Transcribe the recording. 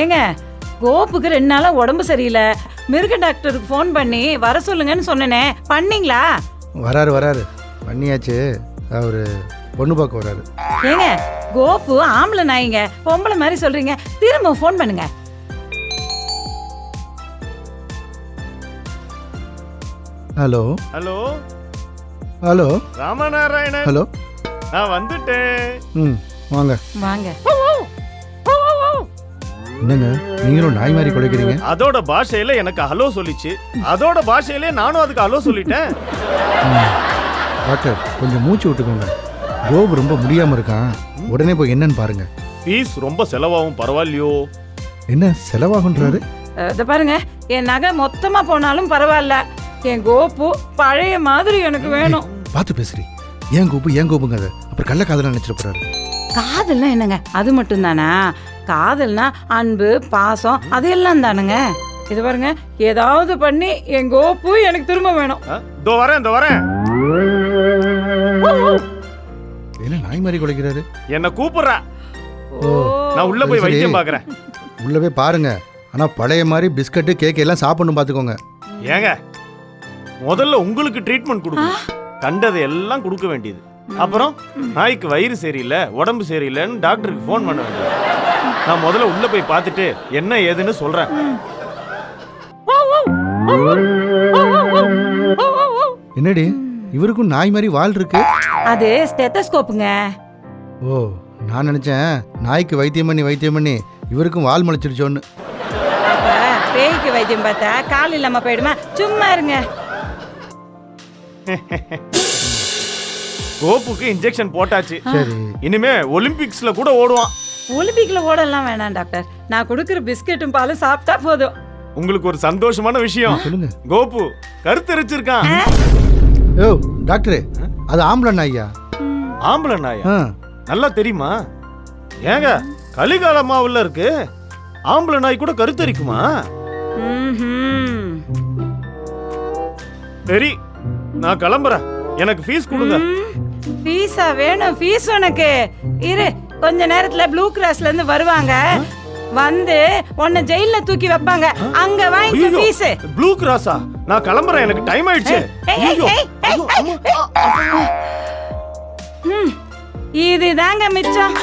ஏங்க கோப்புக்கு 2 நாளா உடம்பு சரியில்லை, மிருக டாக்டருக்கு ஃபோன் பண்ணி வர சொல்லுங்கன்னு சொன்னனே, பண்ணீங்களா? வராரு பண்ணியாச்சு. அவரு பொண்ணு பார்க்க வராரு. ஏங்க கோப்பு ஆம்பளை நாய்ங்க, பொம்பளை மாதிரி சொல்றீங்க. திரும்ப ஃபோன் பண்ணுங்க. Hello hello hello Ramanarayanan. Hello நான் வந்துட்டேன். ம் வாங்க. வாங்க. என்னங்க நீங்களும் நாய் மாதிரி குலைக்கிறீங்க? அதோட பாஷையில எனக்கு ஹலோ சொல்லிச்சு, அதோட பாஷையிலே நானும் அதுக்கு ஹலோ சொல்லிட்டேன். டாக்டர் கொஞ்சம் மூச்சு விட்டுக்கோங்க. கோபு ரொம்ப முடியாம இருக்கான், உடனே போய் என்னன்னு பாருங்க. ஃபீஸ் ரொம்ப செலவாகும், பரவாயில்லையோ? என்ன செலவாகுன்றாரு? இத பாருங்க, என் நகை மொத்தமா போனாலும் பரவாயில்ல, என் கோப்பு பழைய மாதிரி எனக்கு வேணும். பார்த்து பேசுறீ. ஏன் கோபுங்க அது அப்புறம் கள்ள காதல நினைச்சிட்டு போறாரு. காதல்னா என்னங்க, அது மட்டும் தானா? காதல்னா அன்பு பாசம் அதெல்லாம் தானுங்க. இது பாருங்க, ஏதாவது பண்ணி என் கோப்பு எனக்கு திரும்ப வேணும். இதோ வரேன். என்ன நாய் மாதிரி குலைக்கிறாரு? என்ன கூப்பிடுறா, ஓ நான் உள்ள போய் வைத்தியம் பாக்குறேன். உள்ள போய் பாருங்க. ஆனா பழைய மாதிரி பிஸ்கட்டு கேக் எல்லாம் சாப்பிடணும் பாத்துக்கோங்க. ஏங்க முதல்ல உங்களுக்கு ட்ரீட்மெண்ட் கொடுக்கணும், கண்டதை எல்லாம் கொடுக்க வேண்டியது. அப்புறம் நாய்க்கு வயிறு சரியில்லை உடம்பு சரியில்லைன்னு டாக்டருக்கு ஃபோன் பண்ண வேண்டியது. நான் முதல்ல உள்ள போய் பார்த்துட்டு என்ன ஏதுன்னு சொல்றேன். என்னடி இவருக்கும் நாய் மாதிரி வால் இருக்கு? அது ஸ்டெத்தஸ்கோப்புங்க. ஓ நான் நினைச்சேன் நாய்க்கு வைத்தியம் பண்ணி இவருக்கும் வால் முளைச்சிடுச்சோன்னு. அப்ப பேய்க்கு வைத்தியம் பார்த்தா கால் இல்லாம போயிடுமா? சும்மா இருங்க. கோப்புக்கு இன்ஜெக்ஷன் போட்டாச்சு, சரி இனிமே ஒலிம்பிக்ஸ்ல கூட ஓடுவான். ஒலிம்பிக்ல ஓடலாம் வேணாம் டாக்டர், நான் கொடுக்குற பிஸ்கெட்டும் பாலும் சாப்பிட்டா போதும். உங்களுக்கு ஒரு சந்தோஷமான விஷயம், சொல்லுங்க. கோபு கருத்தரிச்சிருக்கான். ஓ டாக்டரே அது ஆம்பளை நாய்யா? ஆம்பளை நாயா? நல்லா தெரியுமா? ஏங்க கலிகாலமாவுல இருக்கு, ஆம்பளை நாய் கூட கருத்தரிக்குமா? சரி நான் கிளம்புறேன், எனக்கு ஃபீஸ் கொடுங்க. ஃபீஸா வேணும்? ஃபீஸ் உனக்கு இரு, கொஞ்ச நேரத்துல ப்ளூ கிராஸ்ல இருந்து வருவாங்க, வந்து உன்னை ஜெயில்ல தூக்கி வைப்பாங்க, அங்க வாங்கி ஃபீஸ். ப்ளூ கிராஸா? நான் கிளம்புறேன், எனக்கு டைம் ஆயிடுச்சு. இதுதாங்க மிச்சம்.